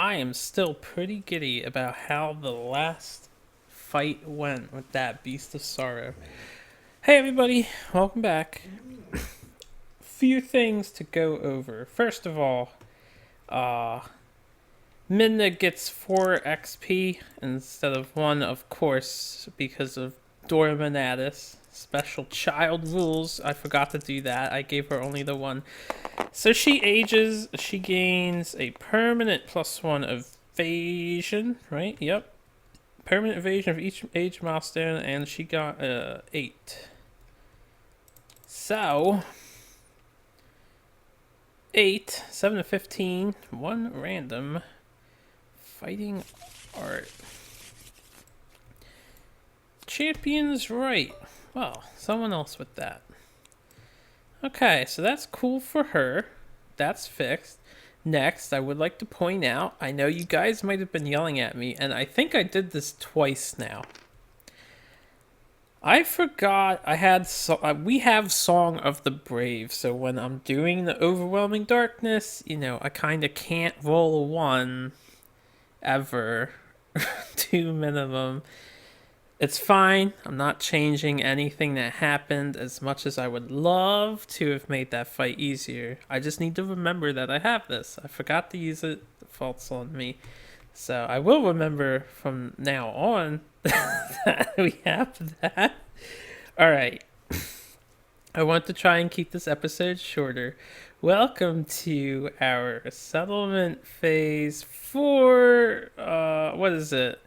I am still pretty giddy about how the last fight went with that Beast of Sorrow. Hey everybody, welcome back. Few things to go over. First of all, uh, Midna gets 4 XP instead of 1, of course, because of Dora Manatis. Special child rules. I forgot to do that. I gave her only the 1. So she ages, she gains a permanent +1 evasion, right? Yep. Permanent evasion of each age milestone, and she got 8. So, 8, 7 to 15, 1 random. Fighting art. Champion's right. Well, someone else with that. Okay, so that's cool for her. That's fixed. Next, I would like to point out, I know you guys might have been yelling at me, and I think I did this twice now. I forgot I had we have Song of the Brave, so when I'm doing the Overwhelming Darkness, I kind of can't roll a 1 ever. 2 minimum. It's fine. I'm not changing anything that happened as much as I would love to have made that fight easier. I just need to remember that I have this. I forgot to use it. The fault's on me. So I will remember from now on that we have that. Alright. I want to try and keep this episode shorter. Welcome to our settlement phase for, what is it?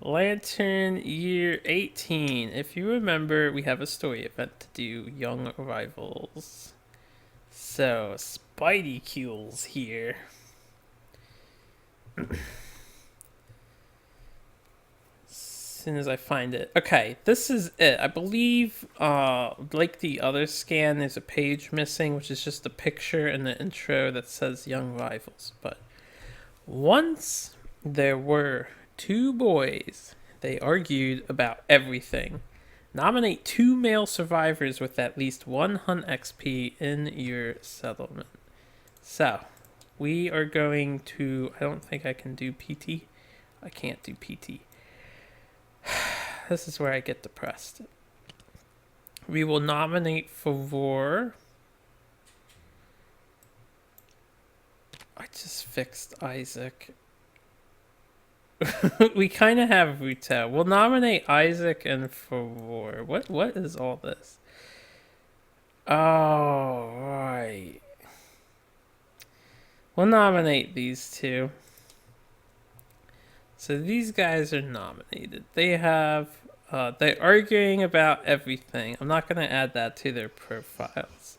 Lantern Year 18. If you remember, we have a story event to do, Young Arrivals. So, Spidey Cules here. As soon as I find it. Okay, this is it. I believe, like the other scan, there's a page missing, which is just a picture in the intro that says Young Rivals. But once there were 2 boys. They argued about everything. Nominate 2 male survivors with at least 1 hunt XP in your settlement. So, we are going to... I don't think I can do PT. I can't do PT. This is where I get depressed. We will nominate for... I just fixed Isaac. We kind of have Ruta. We'll nominate Isaac and Favor. What is all this? Oh, right. We'll nominate these 2. So these guys are nominated. They have... they're arguing about everything. I'm not going to add that to their profiles.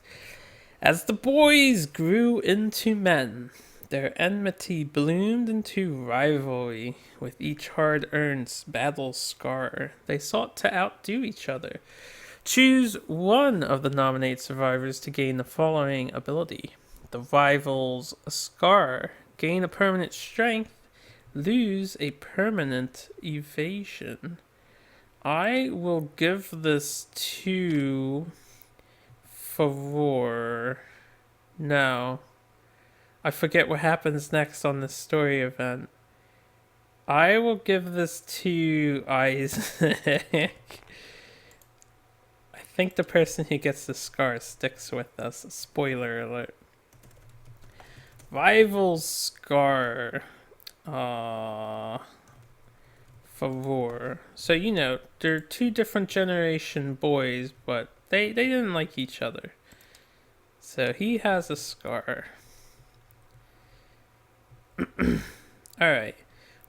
As the boys grew into men, their enmity bloomed into rivalry. With each hard-earned battle scar, they sought to outdo each other. Choose one of the nominated survivors to gain the following ability. The rival's scar. Gain a permanent strength. Lose a permanent evasion. I will give this to... Favor. No. I forget what happens next on this story event. I will give this to Isaac. I think the person who gets the scar sticks with us. Spoiler alert. Rival scar. Favor. So, they're 2 different generation boys, but they didn't like each other. So he has a scar. Alright.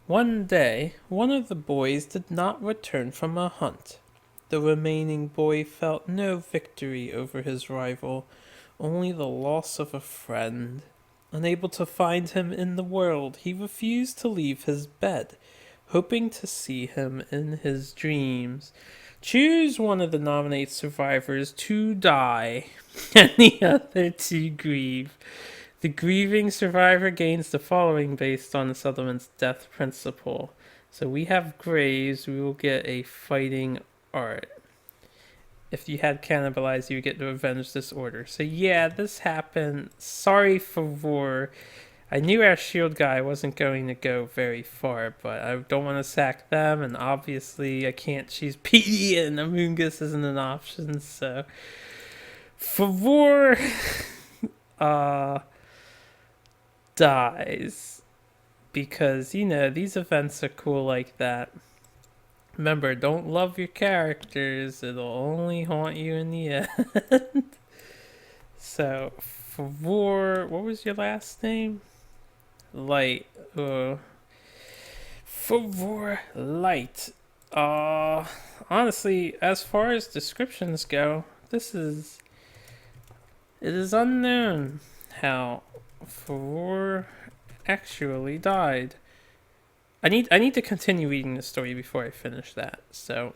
One day, one of the boys did not return from a hunt. The remaining boy felt no victory over his rival, only the loss of a friend. Unable to find him in the world, he refused to leave his bed, hoping to see him in his dreams. Choose one of the nominated survivors to die, and the other to grieve. The grieving survivor gains the following based on the settlement's death principle. So we have Graves, we will get a fighting art. If you had cannibalized, you would get to avenge this order. So yeah, this happened. Sorry for war. I knew our shield guy wasn't going to go very far, but I don't want to sack them, and obviously I can't choose PD, and Amoongus isn't an option, so... Favor uh, dies. Because, you know, these events are cool like that. Remember, don't love your characters, it'll only haunt you in the end. So, Favor... What was your last name? Light. Favor Light. Honestly, as far as descriptions go, it is unknown how Favor actually died. I need to continue reading the story before I finish that. So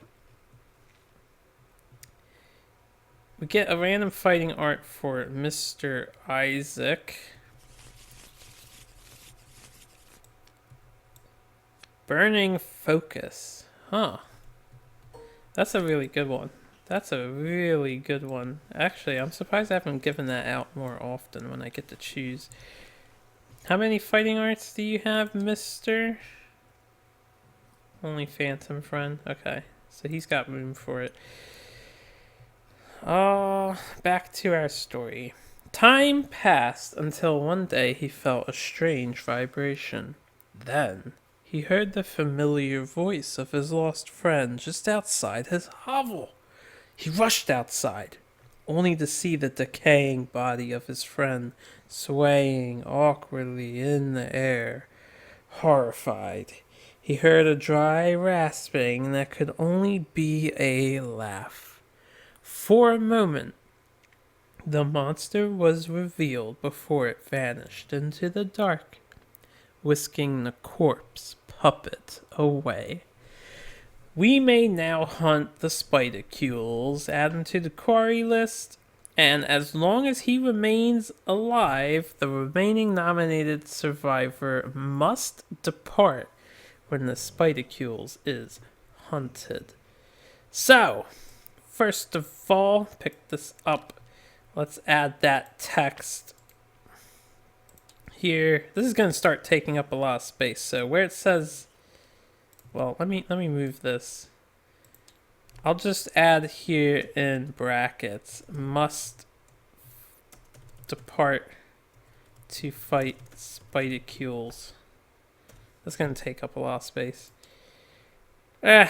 we get a random fighting art for Mr. Isaac. Burning Focus. Huh. That's a really good one. That's a really good one. Actually, I'm surprised I haven't given that out more often when I get to choose. How many fighting arts do you have, mister? Only Phantom Friend. Okay. So he's got room for it. Back to our story. Time passed until one day he felt a strange vibration. Then he heard the familiar voice of his lost friend just outside his hovel. He rushed outside, only to see the decaying body of his friend swaying awkwardly in the air. Horrified, he heard a dry rasping that could only be a laugh. For a moment, the monster was revealed before it vanished into the dark, whisking the corpse puppet away. We may now hunt the Spidercules, add him to the quarry list, and as long as he remains alive, the remaining nominated survivor must depart when the Spidercules is hunted. So, first of all, pick this up. Let's add that text here. This is going to start taking up a lot of space, so where it says... Well, let me move this. I'll just add here in brackets, must depart to fight Spidercules. That's going to take up a lot of space. Good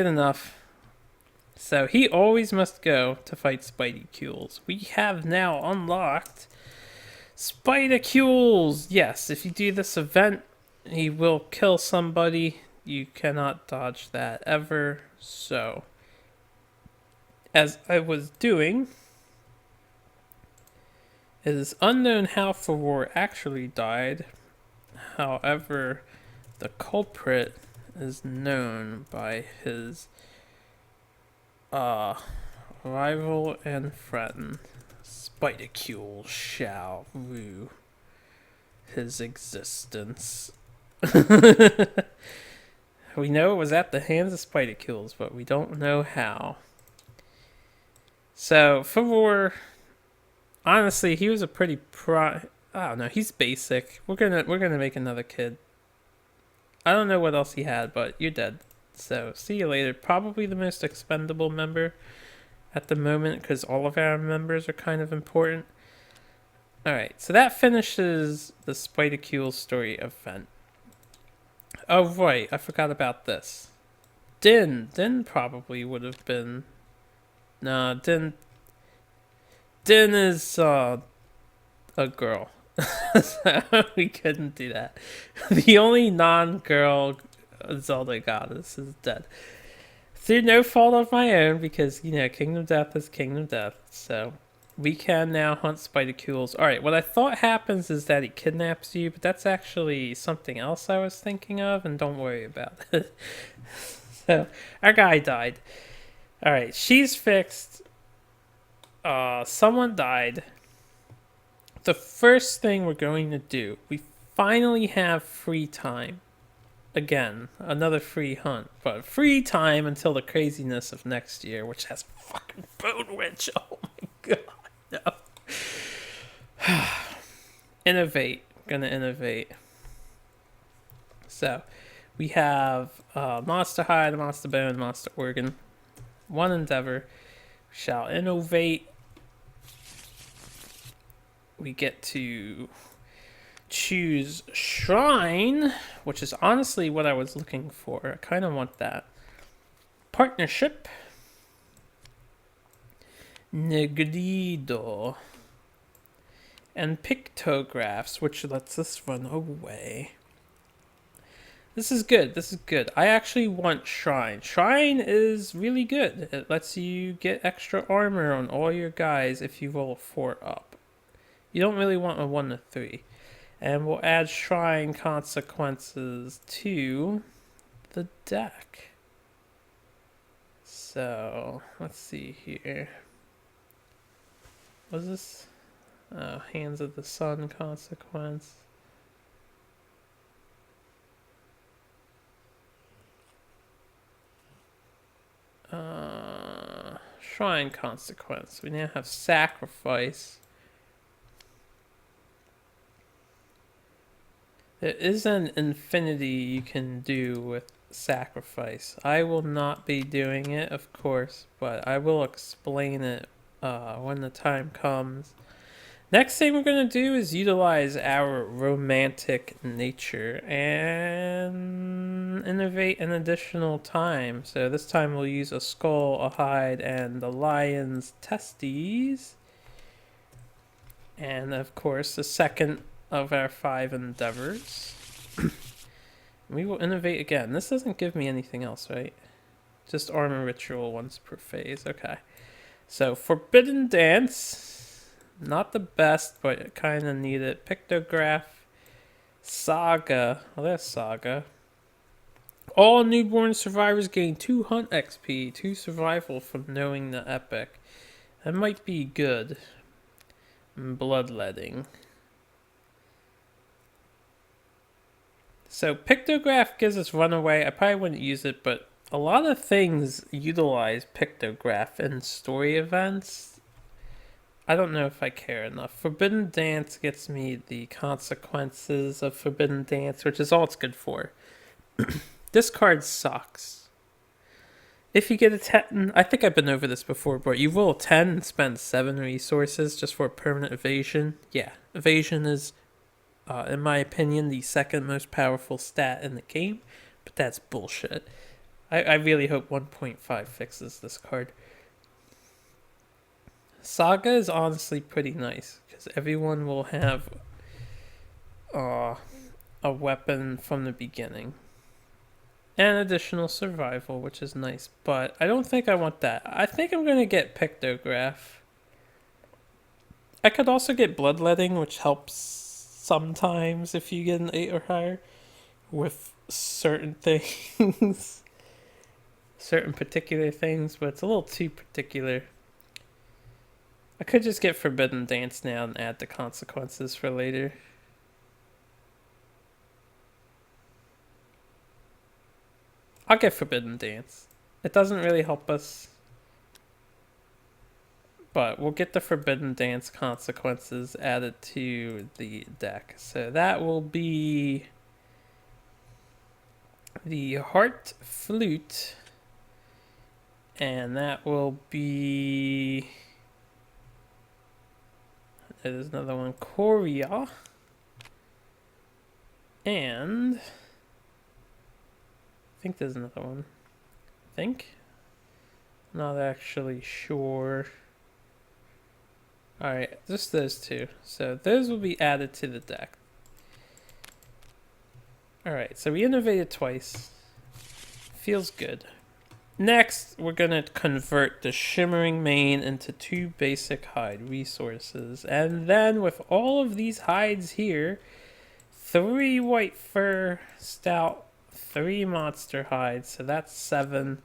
enough. So he always must go to fight Spidercules. We have now unlocked Spidercules. Yes, if you do this event, he will kill somebody. You cannot dodge that ever. So, as I was doing, it is unknown how Favor actually died. However, the culprit is known by his rival and friend. Spidercule shall rue his existence. We know it was at the hands of Spidercules, but we don't know how. So, Favor, honestly, he was a pretty I don't know, he's basic. We're gonna make another kid. I don't know what else he had, but you're dead. So, see you later. Probably the most expendable member at the moment, because all of our members are kind of important. Alright, so that finishes the Spidercule story event. Oh, right, I forgot about this. Din probably would have been... Nah, Din is, a girl. So we couldn't do that. The only non-girl Zelda goddess is dead. Through no fault of my own, because, you know, Kingdom Death is Kingdom Death, so... We can now hunt Spidercules. Alright, what I thought happens is that he kidnaps you, but that's actually something else I was thinking of, and don't worry about it. So, our guy died. Alright, she's fixed. Someone died. The first thing we're going to do, we finally have free time. Again, another free hunt, but free time until the craziness of next year, which has fucking Bone Witch. Oh my god. No. Innovate. gonna innovate. So we have monster hide, monster bone, monster organ. One endeavor. We shall innovate. We get to choose shrine, which is honestly what I was looking for. I kind of want that. Partnership. Negrido. And pictographs, which lets us run away. This is good. This is good. I actually want Shrine. Shrine is really good. It lets you get extra armor on all your guys if you roll a 4 up. You don't really want a 1 to 3. And we'll add Shrine consequences to the deck. So, let's see here. What's this? Hands of the Sun consequence. Shrine consequence. We now have sacrifice. There is an infinity you can do with sacrifice. I will not be doing it, of course, but I will explain it when the time comes. Next thing we're going to do is utilize our romantic nature and innovate an additional time. So this time we'll use a skull, a hide, and the lion's testes. And of course, the second of our 5 endeavors. We will innovate again. This doesn't give me anything else, right? Just armor ritual once per phase. Okay. So, Forbidden Dance. Not the best, but it kind of needed. Pictograph. Saga. Well, there's Saga. All newborn survivors gain 2 hunt XP, 2 survival from knowing the epic. That might be good. Bloodletting. So pictograph gives us runaway. I probably wouldn't use it, but a lot of things utilize pictograph in story events. I don't know if I care enough. Forbidden Dance gets me the consequences of Forbidden Dance, which is all it's good for. This card sucks. If you get a 10, I think I've been over this before, but you roll a 10 and spend 7 resources just for permanent evasion. Yeah, evasion is, in my opinion, the second most powerful stat in the game, but that's bullshit. I really hope 1.5 fixes this card. Saga is honestly pretty nice, because everyone will have a weapon from the beginning. And additional survival, which is nice, but I don't think I want that. I think I'm going to get Pictograph. I could also get Bloodletting, which helps sometimes if you get an 8 or higher with certain things. Certain particular things, but it's a little too particular. I could just get Forbidden Dance now and add the consequences for later. I'll get Forbidden Dance. It doesn't really help us, but we'll get the Forbidden Dance consequences added to the deck. So that will be the Heart Flute, and that will be... There's another one, Korea. And I think there's another one. I think? Not actually sure. Alright, just those 2. So those will be added to the deck. Alright, so we innovated twice. Feels good. Next, we're going to convert the Shimmering Mane into 2 basic hide resources. And then with all of these hides here, 3 white fur stout, 3 monster hides, so that's 7.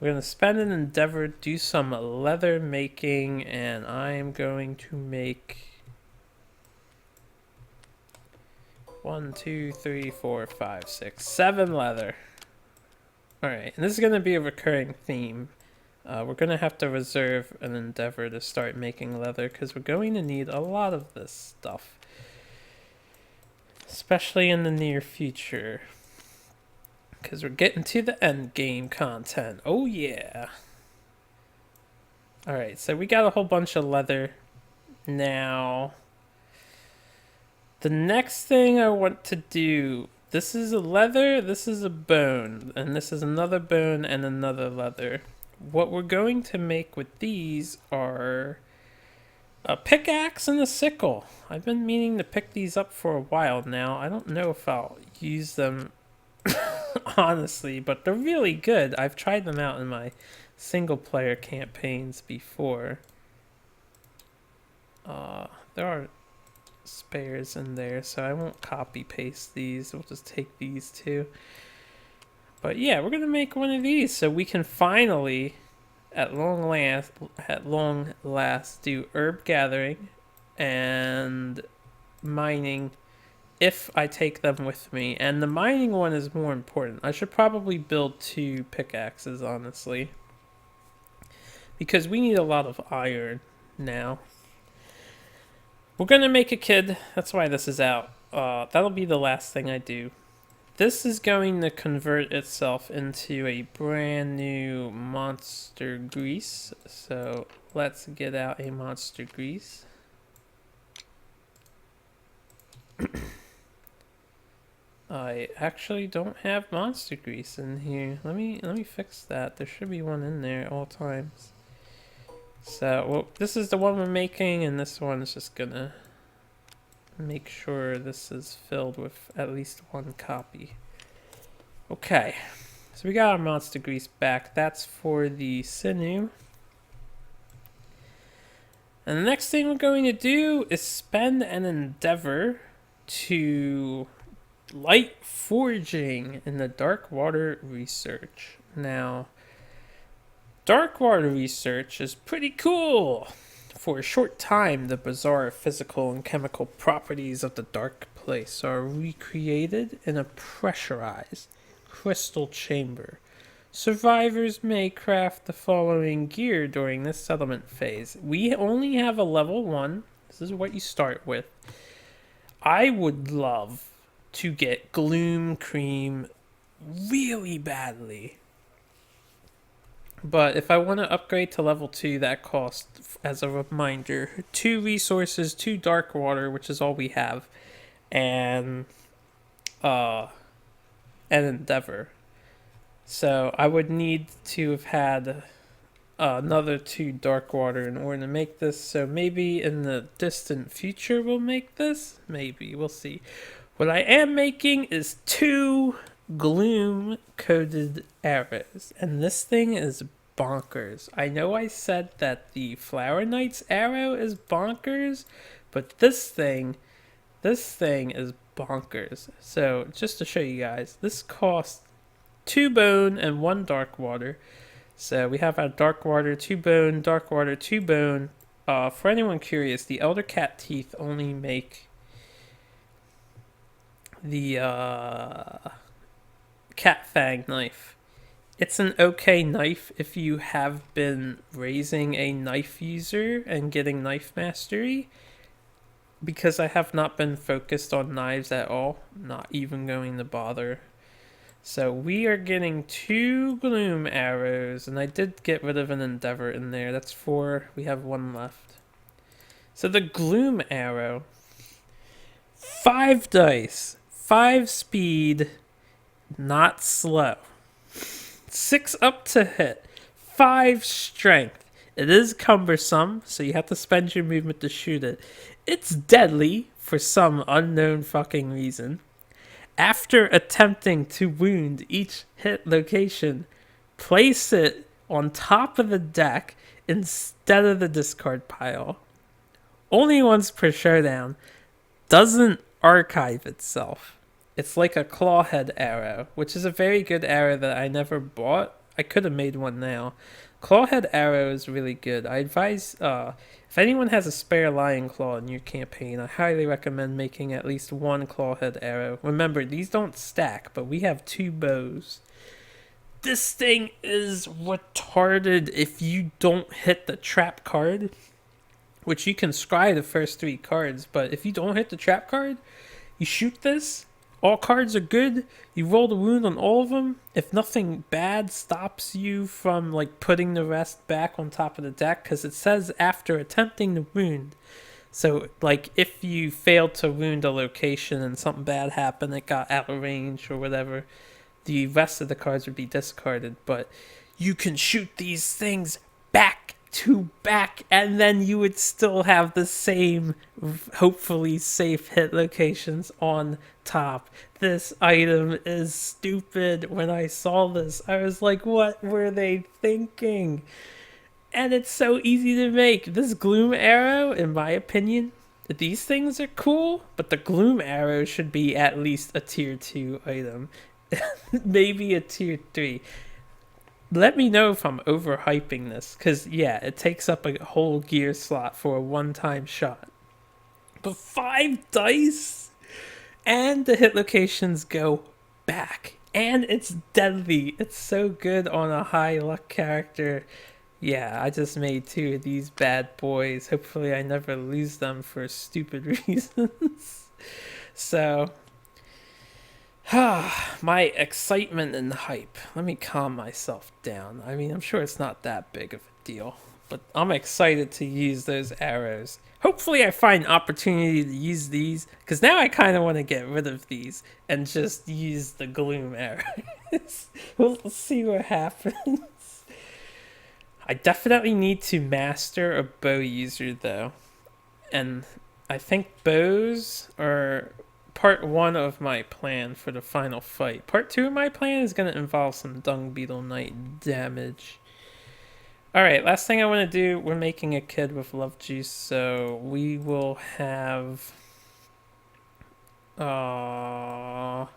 We're going to spend an endeavor, do some leather making, and I am going to make 1, 2, 3, 4, 5, 6, 7 leather. Alright, and this is going to be a recurring theme. We're going to have to reserve an endeavor to start making leather because we're going to need a lot of this stuff. especially in the near future. Because we're getting to the end game content. Oh, yeah. Alright, so we got a whole bunch of leather. Now, the next thing I want to do, this is a leather, this is a bone, and this is another bone and another leather. What we're going to make with these are a pickaxe and a sickle. I've been meaning to pick these up for a while now. I don't know if I'll use them honestly, but they're really good. I've tried them out in my single player campaigns before. There are spares in there, so I won't copy paste these. We'll just take these two. But yeah, we're gonna make one of these so we can finally, at long last, do herb gathering and mining if I take them with me. And the mining one is more important. I should probably build 2 pickaxes, honestly, because we need a lot of iron now. We're gonna make a kid. That's why this is out. That'll be the last thing I do. This is going to convert itself into a brand new monster grease. So let's get out a monster grease. I actually don't have monster grease in here. Let me fix that. There should be one in there at all times. So, well, this is the one we're making, and this one is just gonna make sure this is filled with at least 1 copy. Okay, so we got our monster grease back. That's for the sinew. And the next thing we're going to do is spend an endeavor to light forging in the dark water research. Now, dark water research is pretty cool. For a short time, the bizarre physical and chemical properties of the dark place are recreated in a pressurized crystal chamber. Survivors may craft the following gear during this settlement phase. We only have a level 1. This is what you start with. I would love to get Gloom Cream really badly. But if I want to upgrade to level 2, that costs, as a reminder, 2 resources, 2 dark water, which is all we have, and an endeavor. So I would need to have had another 2 dark water in order to make this. So maybe in the distant future we'll make this. Maybe, we'll see. What I am making is 2 gloom coated arrows, and this thing is bonkers. I know I said that the Flower Knight's arrow is bonkers, but this thing is bonkers. So just to show you guys, this costs 2 bone and 1 dark water. So we have our dark water, 2 bone, dark water, 2 bone. For anyone curious, the Elder Cat teeth only make the cat fang knife. It's an okay knife if you have been raising a knife user and getting knife mastery, because I have not been focused on knives at all, not even going to bother. So we are getting 2 gloom arrows, and I did get rid of an endeavor in there. That's 4. We have 1 left. So the gloom arrow, 5 dice, 5 speed, not slow, 6 up to hit, 5 strength. It is cumbersome, so you have to spend your movement to shoot it. It's deadly for some unknown fucking reason. After attempting to wound each hit location, place it on top of the deck instead of the discard pile. Only once per showdown. Doesn't archive itself. It's like a clawhead arrow, which is a very good arrow that I never bought. I could have made one now. Clawhead arrow is really good. I advise, if anyone has a spare lion claw in your campaign, I highly recommend making at least 1 clawhead arrow. Remember, these don't stack, but we have 2 bows. This thing is retarded if you don't hit the trap card, which you can scry the first 3 cards, but if you don't hit the trap card, You shoot this, all cards are good, you roll the wound on all of them. If nothing bad stops you from like putting the rest back on top of the deck, because it says after attempting the wound. So like if you failed to wound a location and something bad happened, it got out of range or whatever, the rest of the cards would be discarded. But you can shoot these things back to back, and then you would still have the same, hopefully safe hit locations on top. This item is stupid. When I saw this, I was like, what were they thinking? And it's so easy to make. This gloom arrow, in my opinion, these things are cool, but the gloom arrow should be at least a tier 2 item. Maybe a tier 3. Let me know if I'm overhyping this, because yeah, it takes up a whole gear slot for a one-time shot. But 5 dice? And the hit locations go back. And it's deadly. It's so good on a high luck character. Yeah, I just made 2 of these bad boys. Hopefully I never lose them for stupid reasons. So, my excitement and hype. Let me calm myself down. I mean, I'm sure it's not that big of a deal, but I'm excited to use those arrows. Hopefully I find opportunity to use these, because now I kind of want to get rid of these and just use the gloom arrows. We'll see what happens. I definitely need to master a bow user though, and I think bows are part 1 of my plan for the final fight. Part 2 of my plan is going to involve some Dung Beetle Knight damage. Alright, last thing I want to do, we're making a kid with love juice, so we will have... I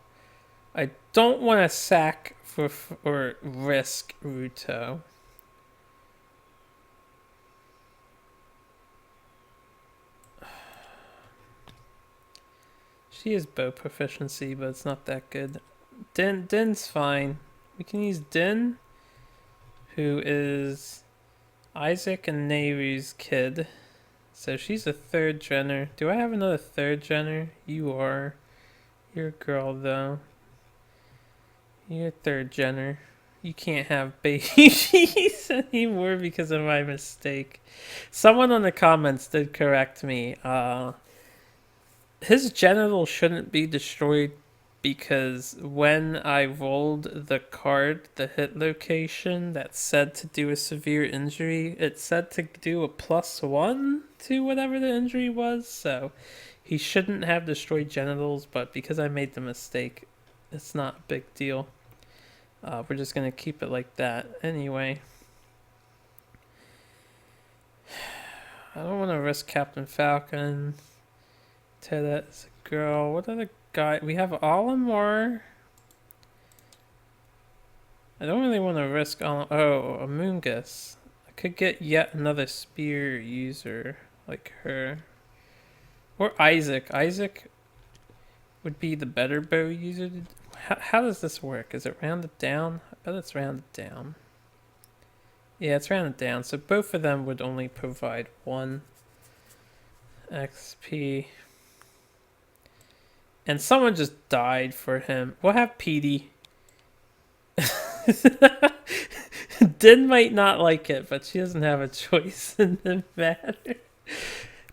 don't want to sack or risk Ruto. She has bow proficiency, but it's not that good. Din's fine. We can use Din, who is Isaac and Nehru's kid. So she's a 3rd gener. Do I have another 3rd gener? You are. You're a girl, though. You're a 3rd gener. You can't have babies anymore because of my mistake. Someone in the comments did correct me. His genitals shouldn't be destroyed because when I rolled the card, the hit location that said to do a severe injury, it said to do a +1 to whatever the injury was, so he shouldn't have destroyed genitals, but because I made the mistake, it's not a big deal. We're just going to keep it like that. Anyway. I don't want to risk Captain Falcon. That's a girl. What other guy? We have Olimar. I don't really want to risk a Amoongus. I could get yet another spear user like her. Or Isaac. Isaac would be the better bow user. How does this work? Is it rounded down? I bet it's rounded down. Yeah, it's rounded down. So both of them would only provide 1 XP. And someone just died for him. We'll have Petey. Din might not like it, but she doesn't have a choice in the matter.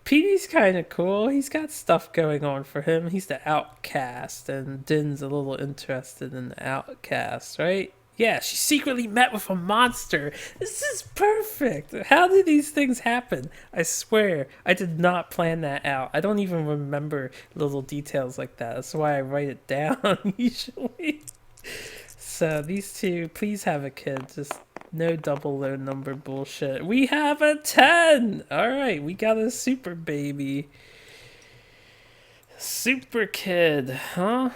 Petey's kind of cool. He's got stuff going on for him. He's the outcast, and Din's a little interested in the outcast, right? Yeah, she secretly met with a monster. This is perfect. How did these things happen? I swear, I did not plan that out. I don't even remember little details like that. That's why I write it down usually. So these 2, please have a kid. Just no double low number bullshit. We have a 10! Alright, we got a super baby. Super kid, huh?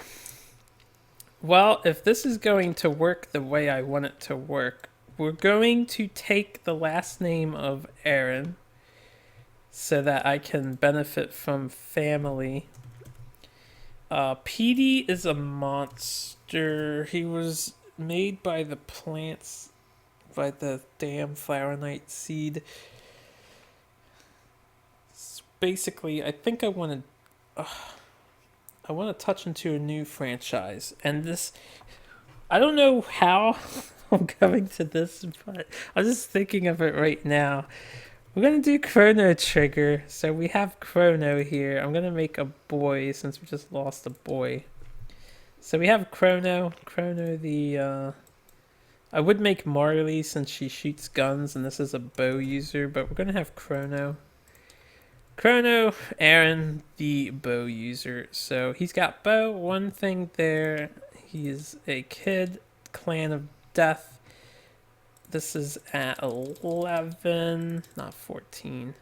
Well, if this is going to work the way I want it to work, we're going to take the last name of Aaron so that I can benefit from family. Petey is a monster. He was made by the plants, by the damn Flower Knight seed. Basically, I think I wanted... I want to touch into a new franchise. And this, I don't know how I'm coming to this, but I'm just thinking of it right now. We're going to do Chrono Trigger. So we have Chrono here. I'm going to make a boy since we just lost a boy. So we have Chrono. Chrono the... I would make Marley since she shoots guns and this is a bow user, but we're going to have Chrono. Chrono, Aaron, the bow user. So he's got bow. One thing there, he is a kid, clan of death. This is at 11, not 14.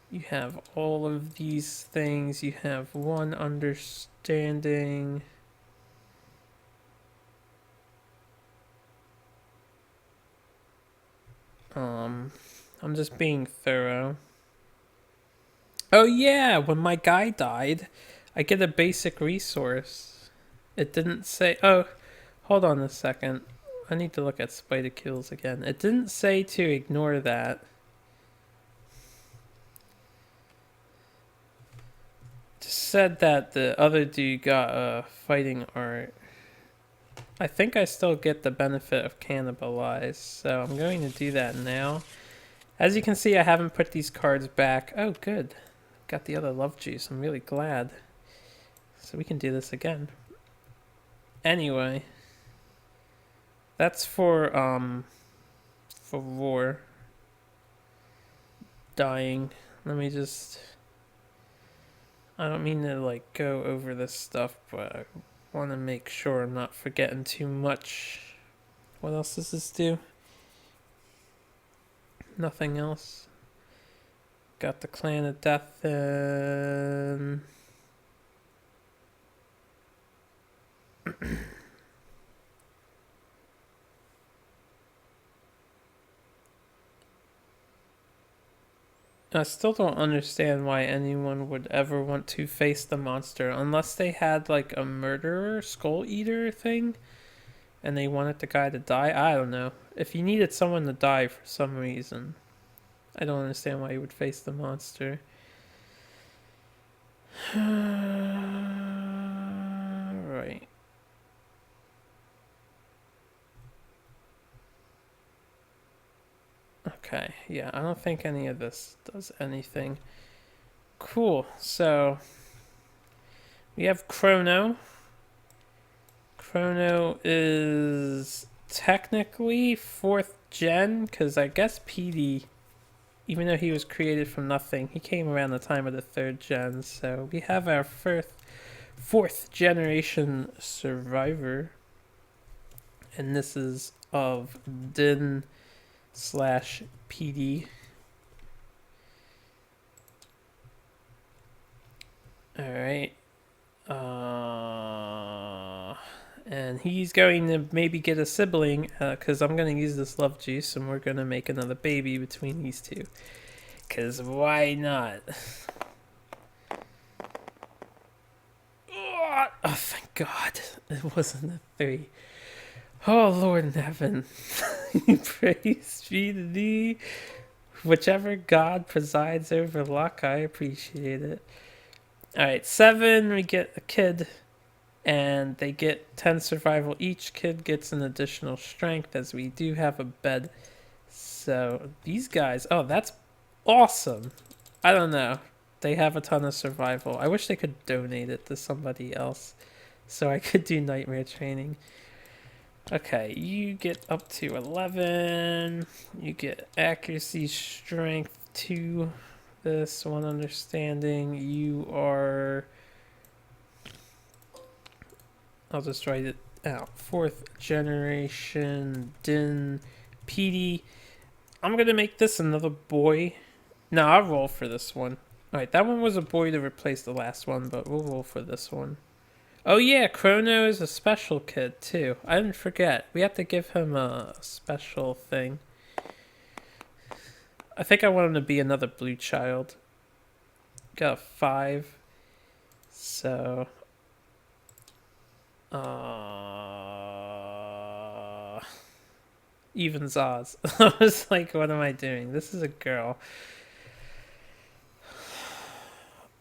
You have all of these things. You have one understanding. I'm just being thorough. Oh yeah, when my guy died, I get a basic resource. It didn't say... Oh, hold on a second. I need to look at spider kills again. It didn't say to ignore that. It just said that the other dude got a fighting art. I think I still get the benefit of cannibalize, so I'm going to do that now. As you can see, I haven't put these cards back. Oh, good. Got the other love juice. I'm really glad. So we can do this again. Anyway. That's for war. Dying. Let me just... I don't mean to, like, go over this stuff, but I want to make sure I'm not forgetting too much. What else does this do? Nothing else. Got the Clan of Death and... I still don't understand why anyone would ever want to face the monster unless they had like a murderer, skull eater thing and they wanted the guy to die. I don't know. If you needed someone to die for some reason, I don't understand why you would face the monster. Right. Okay, yeah, I don't think any of this does anything. Cool, so we have Chrono. Chrono is technically 4th gen, because I guess PD, even though he was created from nothing, he came around the time of the 3rd gen, so we have our 4th generation survivor, and this is of Din / PD. Alright. And he's going to maybe get a sibling, because I'm going to use this love juice and we're going to make another baby between these two. Because why not? Oh, thank God. It wasn't a 3. Oh, Lord in heaven. Praise be to thee. Whichever God presides over luck, I appreciate it. Alright, 7, we get a kid. And they get 10 survival. Each kid gets an additional strength as we do have a bed. So these guys, oh, that's awesome. I don't know. They have a ton of survival. I wish they could donate it to somebody else so I could do nightmare training. Okay, you get up to 11. You get accuracy, strength 2. This one understanding. You are... I'll just write it out. 4th generation Din PD. I'm going to make this another boy. No, I'll roll for this one. Alright, that one was a boy to replace the last one, but we'll roll for this one. Oh yeah, Chrono is a special kid too. I didn't forget. We have to give him a special thing. I think I want him to be another blue child. Got a 5. So... evens odds. I was like, what am I doing? This is a girl.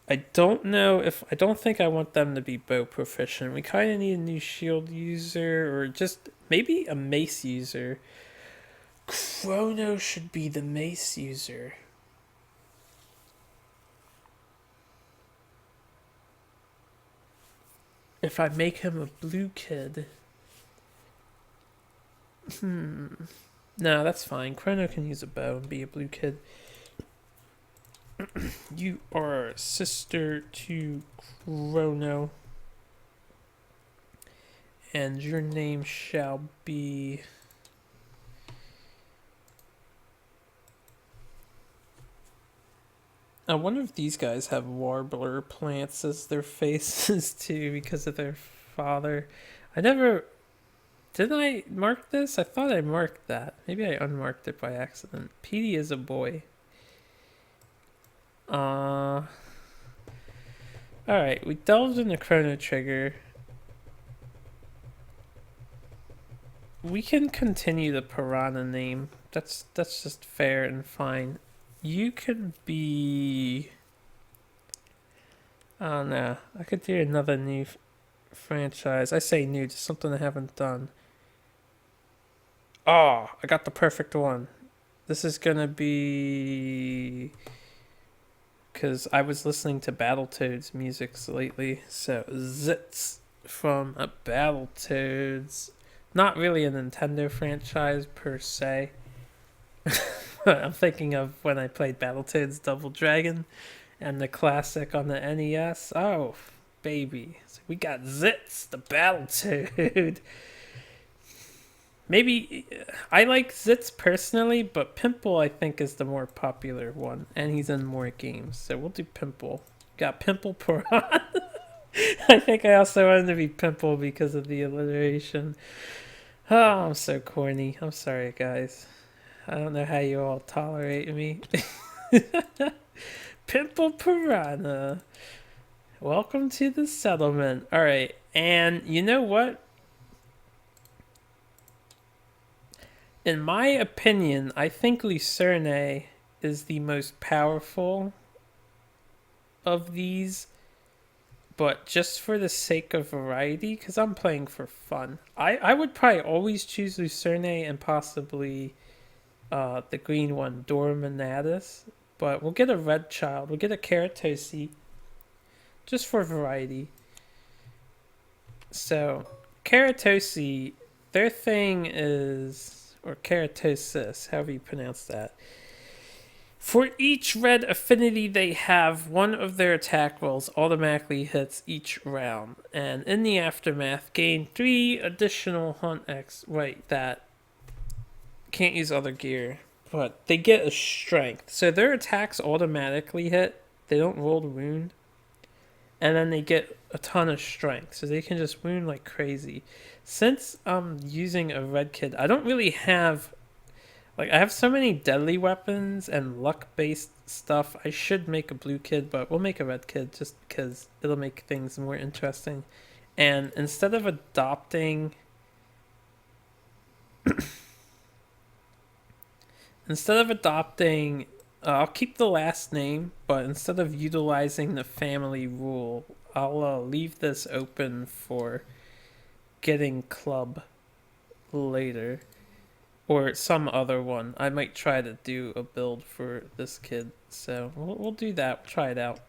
I don't know if I don't think I want them to be bow proficient. We kind of need a new shield user or just maybe a mace user. Chrono should be the mace user. If I make him a blue kid. No, that's fine. Chrono can use a bow and be a blue kid. You are sister to Chrono. And your name shall be... I wonder if these guys have warbler plants as their faces too because of their father. I never... Did I mark this? I thought I marked that. Maybe I unmarked it by accident. Petey is a boy. Alright, we delved into Chrono Trigger. We can continue the Piranha name. That's just fair and fine. You could be... I don't know. I could do another new franchise. I say new, just something I haven't done. Oh, I got the perfect one. This is gonna be... Because I was listening to Battletoads music lately. So, Zits from Battletoads. Not really a Nintendo franchise per se. I'm thinking of when I played Battletoads Double Dragon and the classic on the NES. Oh, baby. So we got Zits, the Battletoad. Maybe I like Zits personally, but Pimple I think is the more popular one, and he's in more games. So we'll do Pimple. Got Pimple Piranha. I think I also wanted to be Pimple because of the alliteration. Oh, I'm so corny. I'm sorry, guys. I don't know how you all tolerate me. Pimple Piranha. Welcome to the settlement. Alright, and you know what? In my opinion, I think Lucerne is the most powerful of these. But just for the sake of variety, because I'm playing for fun, I would probably always choose Lucerne and possibly the green one, Dormanatus. But we'll get a red child. We'll get a Keratosi. Just for variety. So, Keratosi, their thing is... Or Keratosis, however you pronounce that. For each red affinity they have, one of their attack rolls automatically hits each round. And in the aftermath, gain 3 additional Hunt X. Right, that. Can't use other gear. But they get a strength. So their attacks automatically hit. They don't roll the wound. And then they get a ton of strength. So they can just wound like crazy. Since I'm using a red kid, I don't really have... Like, I have so many deadly weapons and luck-based stuff. I should make a blue kid, but we'll make a red kid just because it'll make things more interesting. And instead of adopting... I'll keep the last name, but instead of utilizing the family rule, I'll leave this open for getting club later. Or some other one. I might try to do a build for this kid. So we'll do that. We'll try it out.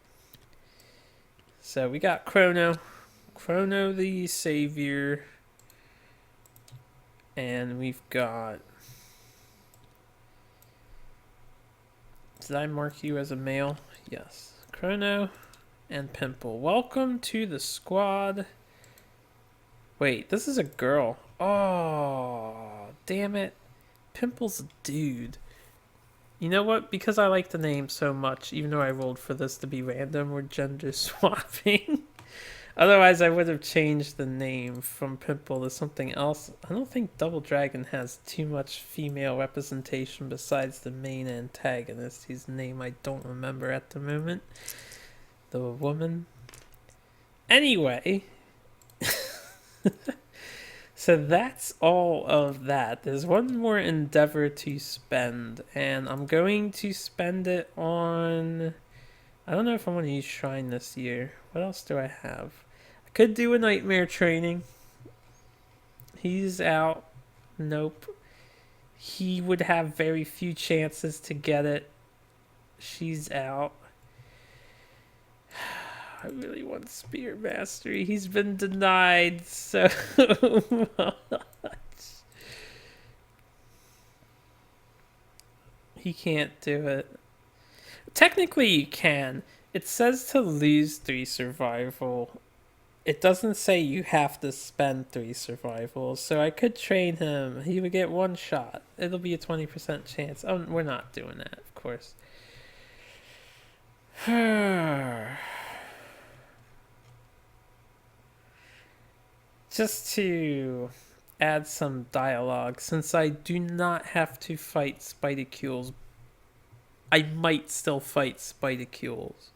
So we got Chrono. Chrono the Savior. And we've got... Did I mark you as a male? Yes. Chrono and Pimple. Welcome to the squad. Wait, this is a girl. Oh, damn it. Pimple's a dude. You know what? Because I like the name so much, even though I rolled for this to be random, we're gender swapping. Otherwise, I would have changed the name from Pimple to something else. I don't think Double Dragon has too much female representation besides the main antagonist, whose name I don't remember at the moment. The woman. Anyway... So that's all of that. There's one more endeavor to spend, and I'm going to spend it on I don't know if I want to use Shrine this year. What else do I have? I could do a Nightmare Training. He's out. Nope. He would have very few chances to get it. She's out. I really want Spear Mastery. He's been denied so much. He can't do it. Technically, you can. It says to lose 3 survival. It doesn't say you have to spend 3 survival, so I could train him. He would get 1 shot. It'll be a 20% chance. Oh, we're not doing that, of course. Just to add some dialogue, since I do not have to fight Spidicules, I might still fight Spidicules.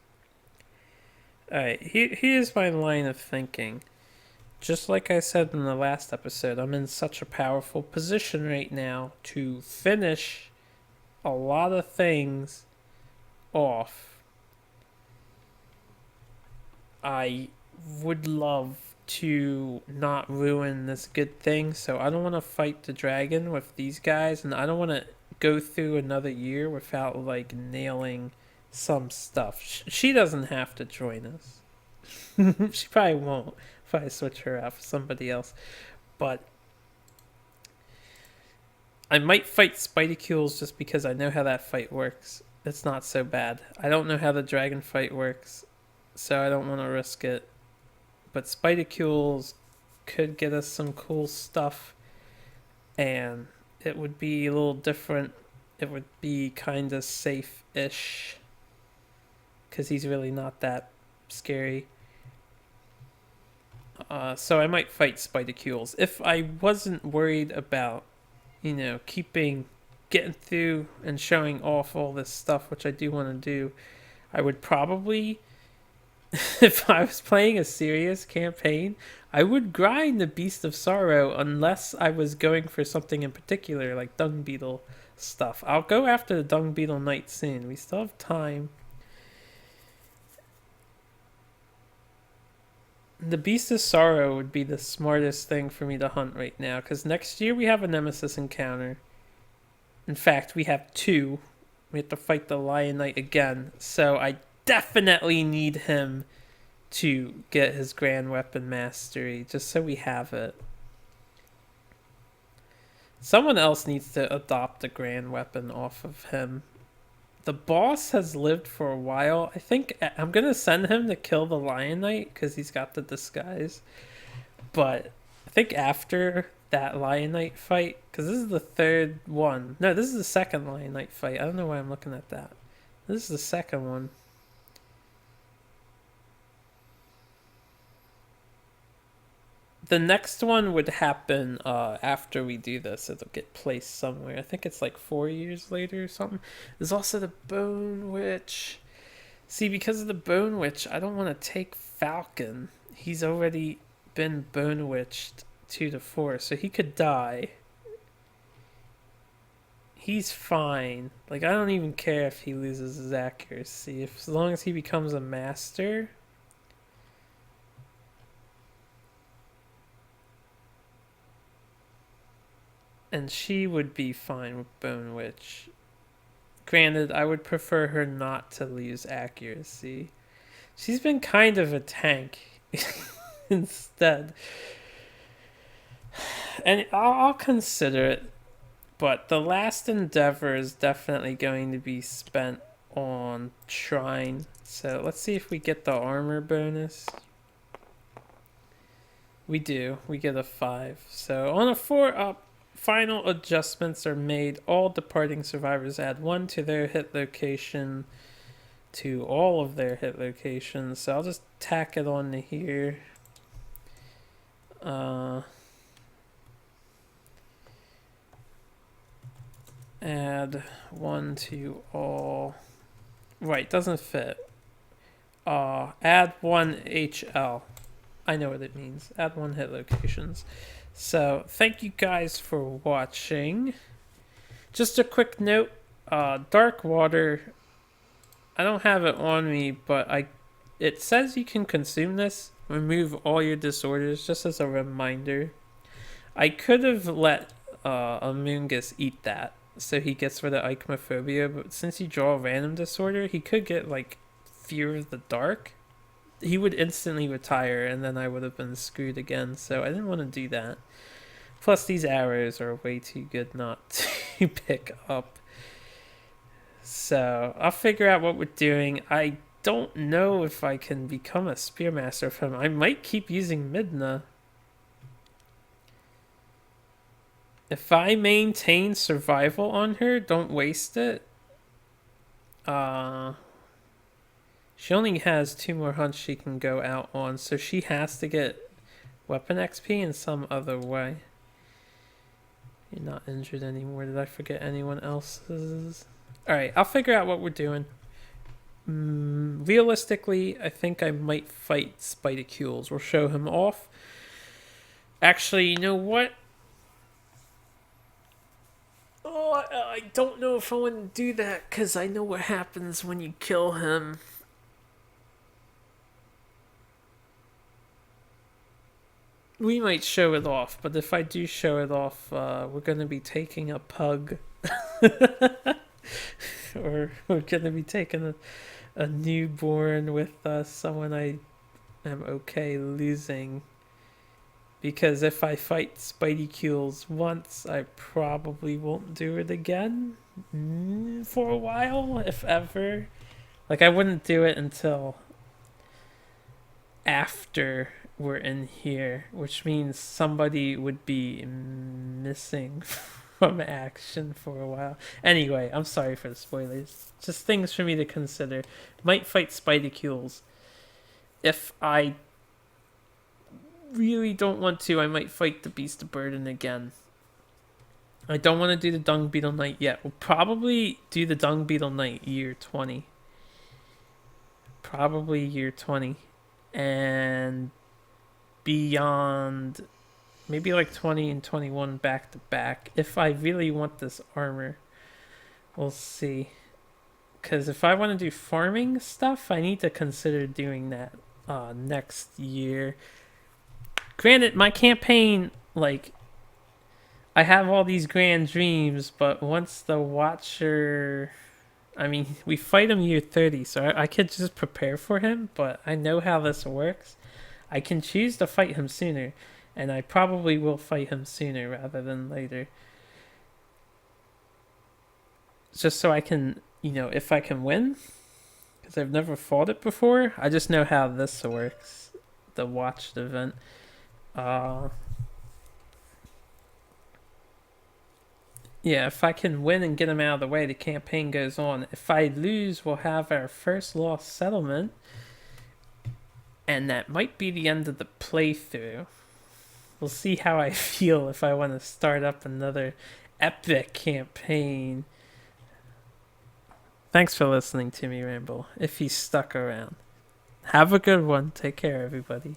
Alright, here's my line of thinking. Just like I said in the last episode, I'm in such a powerful position right now to finish a lot of things off. I would love to not ruin this good thing, so I don't want to fight the dragon with these guys, and I don't want to go through another year without like nailing some stuff. She doesn't have to join us. She probably won't if I switch her out for somebody else, but I might fight Spidicules just because I know how that fight works. It's not so bad. I don't know how the dragon fight works, so I don't want to risk it. But Spidicules could get us some cool stuff, and it would be a little different. It would be kind of safe-ish, because he's really not that scary. So I might fight Spidicules. If I wasn't worried about, getting through and showing off all this stuff, which I do want to do, I would probably... if I was playing a serious campaign, I would grind the Beast of Sorrow unless I was going for something in particular, like Dung Beetle stuff. I'll go after the Dung Beetle Knight soon. We still have time. The Beast of Sorrow would be the smartest thing for me to hunt right now, because next year we have a Nemesis encounter. In fact, we have 2. We have to fight the Lion Knight again, so I definitely need him to get his Grand Weapon Mastery, just so we have it. Someone else needs to adopt a Grand Weapon off of him. The boss has lived for a while. I think I'm going to send him to kill the Lion Knight because he's got the disguise. But I think after that Lion Knight fight, because this is the 3rd one. No, this is the 2nd Lion Knight fight. I don't know why I'm looking at that. This is the 2nd one. The next one would happen after we do this. It'll get placed somewhere. I think it's like 4 years later or something. There's also the Bone Witch. See, because of the Bone Witch, I don't want to take Falcon. He's already been Bone Witched 2 to 4, so he could die. He's fine. Like, I don't even care if he loses his accuracy. As long as he becomes a master... And she would be fine with Bone Witch. Granted, I would prefer her not to lose accuracy. She's been kind of a tank instead. And I'll consider it. But the last endeavor is definitely going to be spent on Shrine. So let's see if we get the armor bonus. We do. We get a 5. So on a 4 up, final adjustments are made. All departing survivors add 1 to their hit location, to all of their hit locations. So I'll just tack it on to here. Add 1 to all. Right, doesn't fit. Add 1 HL. I know what it means. Add 1 hit locations. So, thank you guys for watching. Just a quick note, Dark Water I don't have it on me, but it says you can consume this, remove all your disorders, just as a reminder. I could have let Amoongus eat that, so he gets rid of ichnophobia, but since you draw a random disorder, he could get, like, fear of the dark. He would instantly retire, and then I would have been screwed again, so I didn't want to do that. Plus, these arrows are way too good not to pick up. So, I'll figure out what we're doing. I don't know if I can become a Spearmaster from him. I might keep using Midna. If I maintain survival on her, don't waste it. She only has 2 more hunts she can go out on, so she has to get weapon XP in some other way. You're not injured anymore. Did I forget anyone else's? Alright, I'll figure out what we're doing. Realistically, I think I might fight Spidicules. We'll show him off. Actually, you know what? Oh, I don't know if I want to do that, because I know what happens when you kill him. We might show it off, but if I do show it off, we're going to be taking a pug. Or we're going to be taking a newborn with someone I am okay losing. Because if I fight Spidicules once, I probably won't do it again for a while, if ever. Like, I wouldn't do it until after we're in here, which means somebody would be missing from action for a while. Anyway, I'm sorry for the spoilers. Just things for me to consider. Might fight Spidicules. If I really don't want to, I might fight the Beast of Burden again. I don't want to do the Dung Beetle Knight yet. We'll probably do the Dung Beetle Knight year 20. Probably year 20. And beyond, maybe like 20 and 21 back to back. If I really want this armor, we'll see. Because if I want to do farming stuff, I need to consider doing that next year. Granted, my campaign, like, I have all these grand dreams, but once the Watcher... I mean, we fight him year 30, so I could just prepare for him, but I know how this works. I can choose to fight him sooner, and I probably will fight him sooner rather than later. Just so I can, if I can win, because I've never fought it before, I just know how this works, the watched event. Yeah, if I can win and get him out of the way, the campaign goes on. If I lose, we'll have our first lost settlement. And that might be the end of the playthrough. We'll see how I feel if I want to start up another epic campaign. Thanks for listening to me ramble, if you stuck around. Have a good one. Take care, everybody.